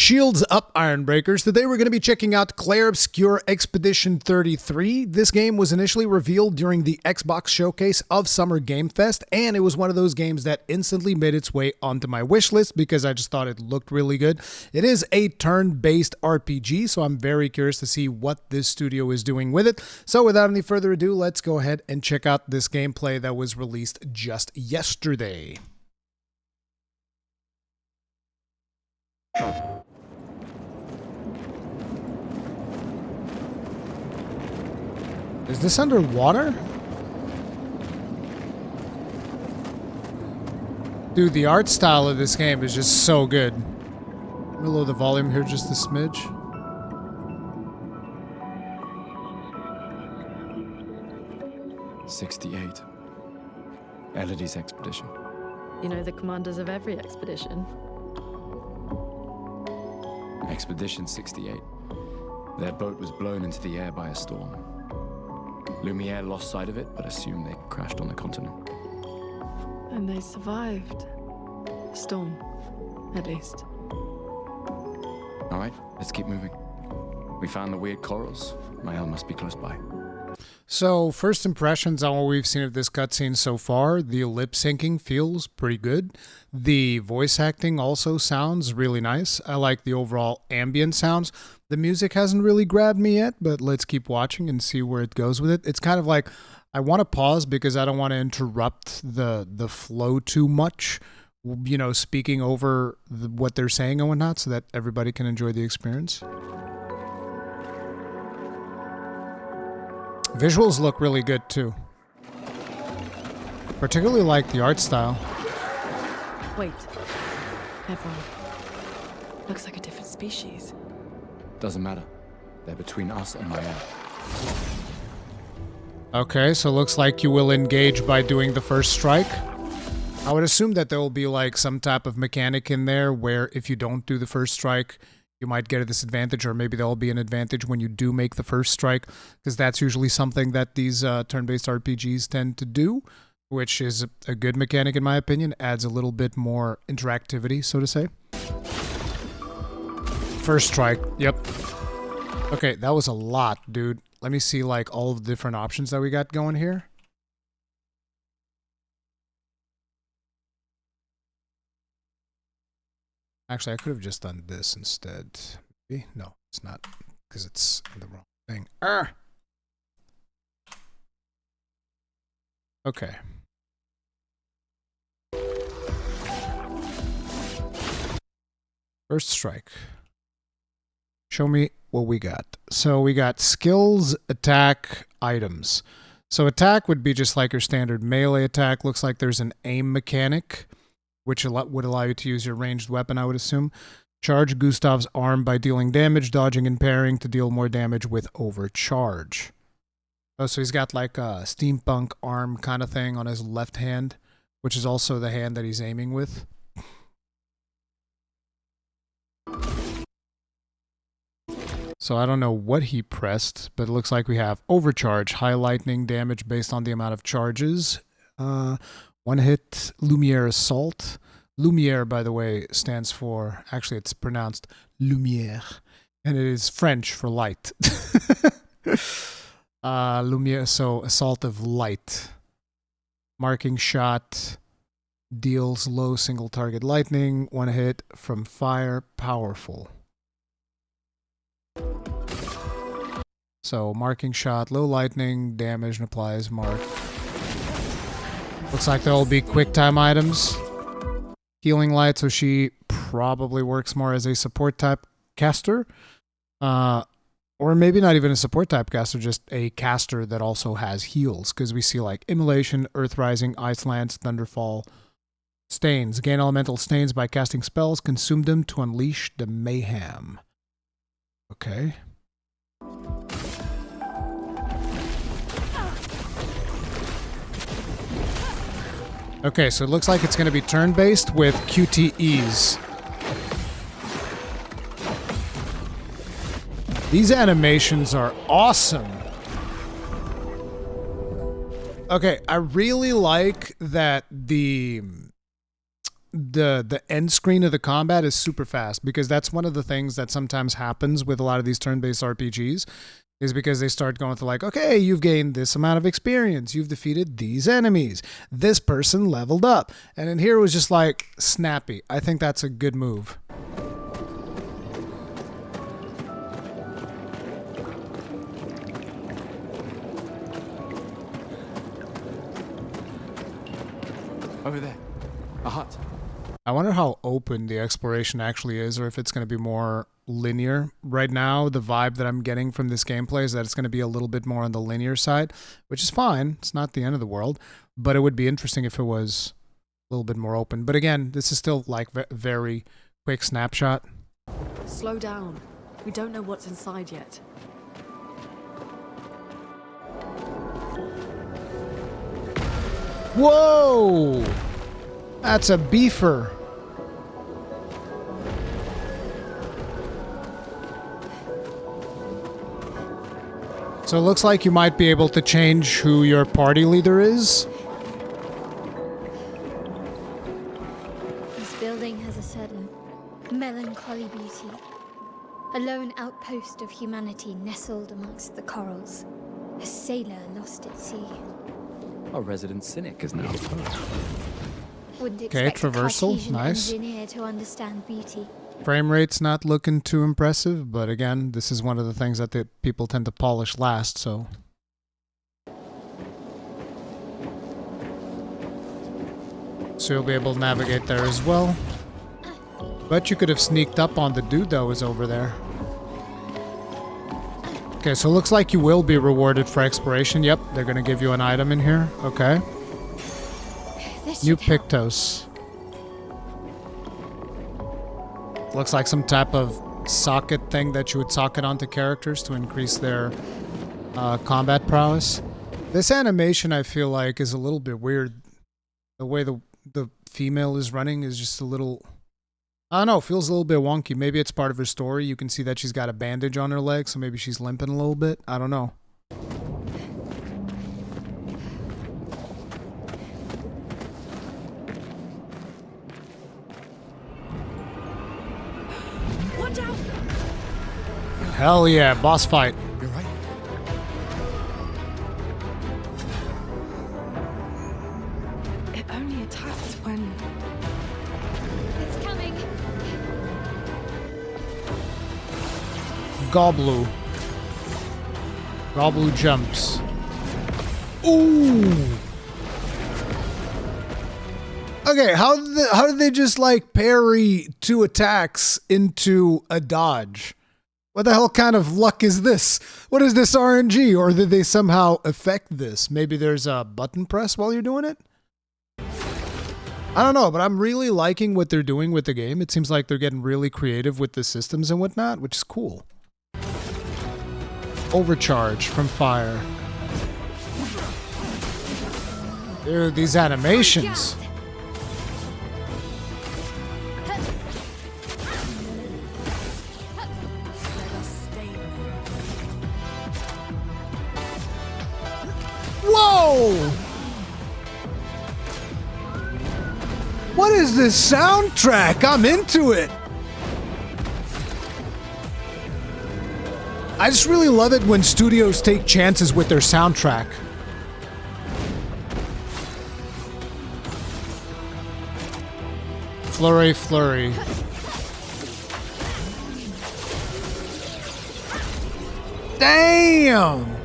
Shields up, Ironbreakers. Today we're going to be checking out Clair Obscur Expedition 33. This game was initially revealed during the Xbox showcase of Summer Game Fest, and it was one of those games that instantly made its way onto my wish list because I just thought it looked really good. It is a turn-based RPG, so I'm very curious to see what this studio is doing with it. So without any further ado, let's go ahead and check out this gameplay that was released just yesterday. Is this underwater? Dude, the art style of this game is just so good. Let me lower the volume here just a smidge. '68. Elodie's expedition. You know the commanders of every expedition. Expedition 68. Their boat was blown into the air by a storm. Lumiere lost sight of it, but assumed they crashed on the continent. And they survived. The storm, at least. All right, let's keep moving. We found the weird corals. Mael must be close by. So, first impressions on what we've seen of this cutscene so far, the lip syncing feels pretty good. The voice acting also sounds really nice. I like the overall ambient sounds. The music hasn't really grabbed me yet, but let's keep watching and see where it goes with it. It's kind of like, I want to pause because I don't want to interrupt the flow too much, you know, speaking over what they're saying and whatnot so that everybody can enjoy the experience. Visuals look really good too. Particularly like the art style. Wait. Everyone. Looks like a different species. Doesn't matter. They're between us and Mael. Okay, so looks like you will engage by doing the first strike. I would assume that there will be like some type of mechanic in there where if you don't do the first strike, you might get a disadvantage, or maybe there'll be an advantage when you do make the first strike, because that's usually something that these turn-based RPGs tend to do, which is a good mechanic in my opinion. Adds a little bit more interactivity, so to say. First strike, yep. Okay, that was a lot, dude. Let me see like all of the different options that we got going here. Actually, I could have just done this instead. Maybe? No, it's not, because it's the wrong thing. Okay. First strike. Show me what we got. So we got skills, attack, items. So attack would be just like your standard melee attack. Looks like there's an aim mechanic, which would allow you to use your ranged weapon, I would assume. Charge Gustav's arm by dealing damage, dodging and parrying to deal more damage with overcharge. Oh, so he's got like a steampunk arm kind of thing on his left hand, which is also the hand that he's aiming with. So I don't know what he pressed, but it looks like we have overcharge, high lightning damage based on the amount of charges. One hit, Lumiere Assault. Lumiere, by the way, stands for, actually it's pronounced Lumiere, and it is French for light. Lumiere, so Assault of Light. Marking shot, deals low single target lightning. One hit from fire, powerful. So marking shot, low lightning, damage, and applies mark. Looks like there will be quick time items. Healing light, so she probably works more as a support type caster. Or maybe not even a support type caster, just a caster that also has heals. Because we see like Immolation, Earth Rising, Ice Lance, Thunderfall, Stains. Gain elemental stains by casting spells. Consume them to unleash the mayhem. Okay. Okay, so it looks like it's going to be turn-based with QTEs. These animations are awesome. Okay, I really like that the the end screen of the combat is super fast, because that's one of the things that sometimes happens with a lot of these turn-based RPGs, is because they start going to like, okay, you've gained this amount of experience, you've defeated these enemies, this person leveled up, and in here it was just like snappy. I think that's a good move. Over there. A hut. I wonder how open the exploration actually is, or if it's going to be more linear. Right now, the vibe that I'm getting from this gameplay is that it's going to be a little bit more on the linear side, which is fine. It's not the end of the world, but it would be interesting if it was a little bit more open. But again, this is still like very quick snapshot. Slow down. We don't know what's inside yet. Whoa! That's a beefer. So it looks like you might be able to change who your party leader is. This building has a certain melancholy beauty. A lone outpost of humanity nestled amongst the corals. A sailor lost at sea. Our resident cynic is now a poet. Wouldn't Okay, expect a traversal, Cartesian nice. engineer to understand beauty. Frame rate's not looking too impressive, but again, this is one of the things that the people tend to polish last, so. So you'll be able to navigate there as well. But you could have sneaked up on the dude that was over there. Okay, so it looks like you will be rewarded for exploration. Yep, they're going to give you an item in here. Okay. This New should help. Pictos. Looks like some type of socket thing that you would socket onto characters to increase their combat prowess. This animation, I feel like, is a little bit weird. The way the female is running is just a little... I don't know, feels a little bit wonky. Maybe it's part of her story. You can see that she's got a bandage on her leg, so maybe she's limping a little bit. I don't know. Watch out! Hell yeah, boss fight. You're right. It only attacks when... It's coming. Goblu. Goblu jumps. Ooh! Okay, how did they just like parry 2 attacks into a dodge? What the hell kind of luck is this? What is this RNG? Or did they somehow affect this? Maybe there's a button press while you're doing it? I don't know, but I'm really liking what they're doing with the game. It seems like they're getting really creative with the systems and whatnot, which is cool. Overcharge from fire. Dude, these animations. Whoa! What is this soundtrack? I'm into it. I just really love it when studios take chances with their soundtrack. Flurry, flurry. Damn!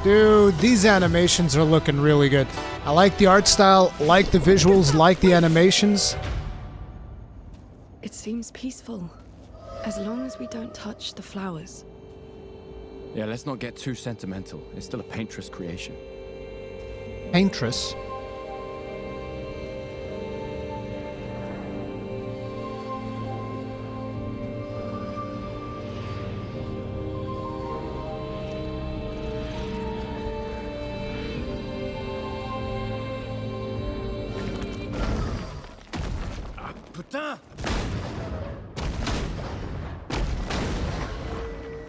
Dude, these animations are looking really good. I like the art style, like the visuals, like the animations. It seems peaceful. As long as we don't touch the flowers. Yeah, let's not get too sentimental. It's still a paintress creation. Paintress. Putain!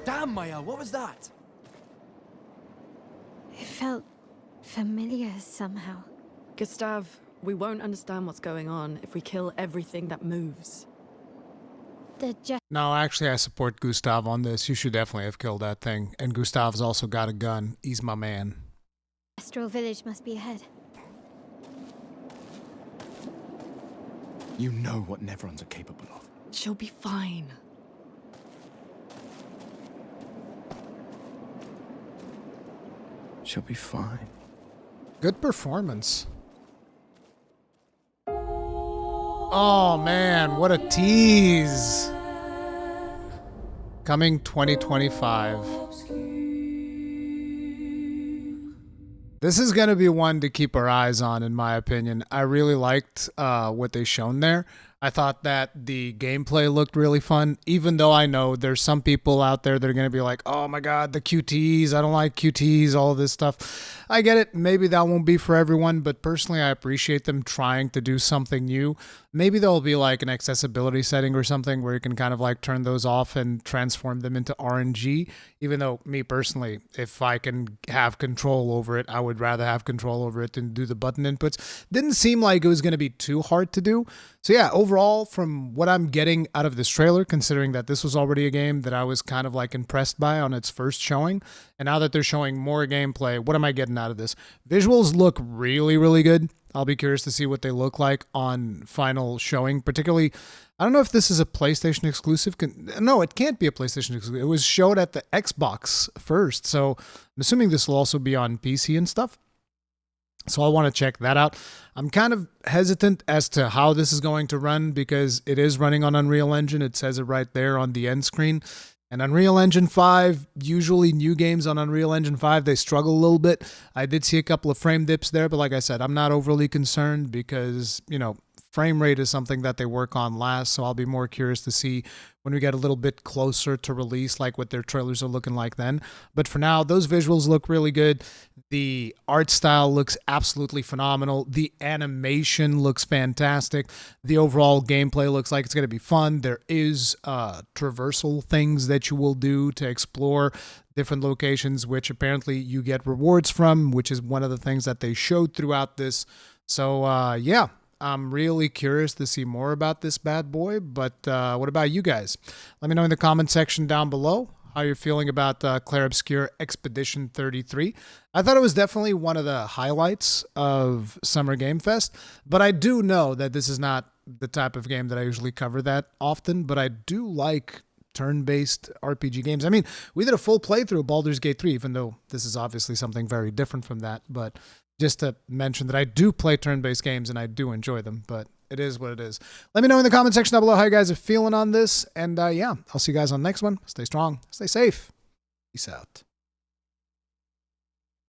Damn, Maya, what was that? It felt familiar somehow. Gustav, We won't understand what's going on if we kill everything that moves. The No, actually, I support Gustav on this. You should definitely have killed that thing. And Gustav's also got a gun. He's my man. Astral Village must be ahead. You know what Neverons are capable of. She'll be fine. She'll be fine. Good performance. Oh, man, what a tease. Coming 2025. This is going to be one to keep our eyes on, in my opinion. I really liked what they shown there. I thought that the gameplay looked really fun, even though I know there's some people out there that are going to be like, oh my god, the QTs, I don't like QTs, all of this stuff. I get it. Maybe that won't be for everyone, but personally, I appreciate them trying to do something new. Maybe there'll be like an accessibility setting or something where you can kind of like turn those off and transform them into RNG, even though me personally, if I can have control over it, I would rather have control over it than do the button inputs. Didn't seem like it was going to be too hard to do. So yeah, overall, from what I'm getting out of this trailer, considering that this was already a game that I was kind of like impressed by on its first showing, and now that they're showing more gameplay, what am I getting out of this? Visuals look really, really good. I'll be curious to see what they look like on final showing, particularly, I don't know if this is a PlayStation exclusive. No, it can't be a PlayStation exclusive. It was showed at the Xbox first, so I'm assuming this will also be on PC and stuff. So I'll want to check that out. I'm kind of hesitant as to how this is going to run because it is running on Unreal Engine. It says it right there on the end screen. And Unreal Engine 5, usually new games on Unreal Engine 5, they struggle a little bit. I did see a couple of frame dips there, but like I said, I'm not overly concerned because, you know, frame rate is something that they work on last, so I'll be more curious to see when we get a little bit closer to release, like what their trailers are looking like then. But for now, those visuals look really good. The art style looks absolutely phenomenal. The animation looks fantastic. The overall gameplay looks like it's going to be fun. There is traversal things that you will do to explore different locations, which apparently you get rewards from, which is one of the things that they showed throughout this. So, yeah. I'm really curious to see more about this bad boy, but what about you guys? Let me know in the comment section down below how you're feeling about Clair Obscur Expedition 33. I thought it was definitely one of the highlights of Summer Game Fest, but I do know that this is not the type of game that I usually cover that often, but I do like turn-based RPG games. I mean, we did a full playthrough of Baldur's Gate 3, even though this is obviously something very different from that, but just to mention that I do play turn-based games and I do enjoy them, but it is what it is. Let me know in the comment section down below how you guys are feeling on this. And yeah, I'll see you guys on the next one. Stay strong, stay safe. Peace out.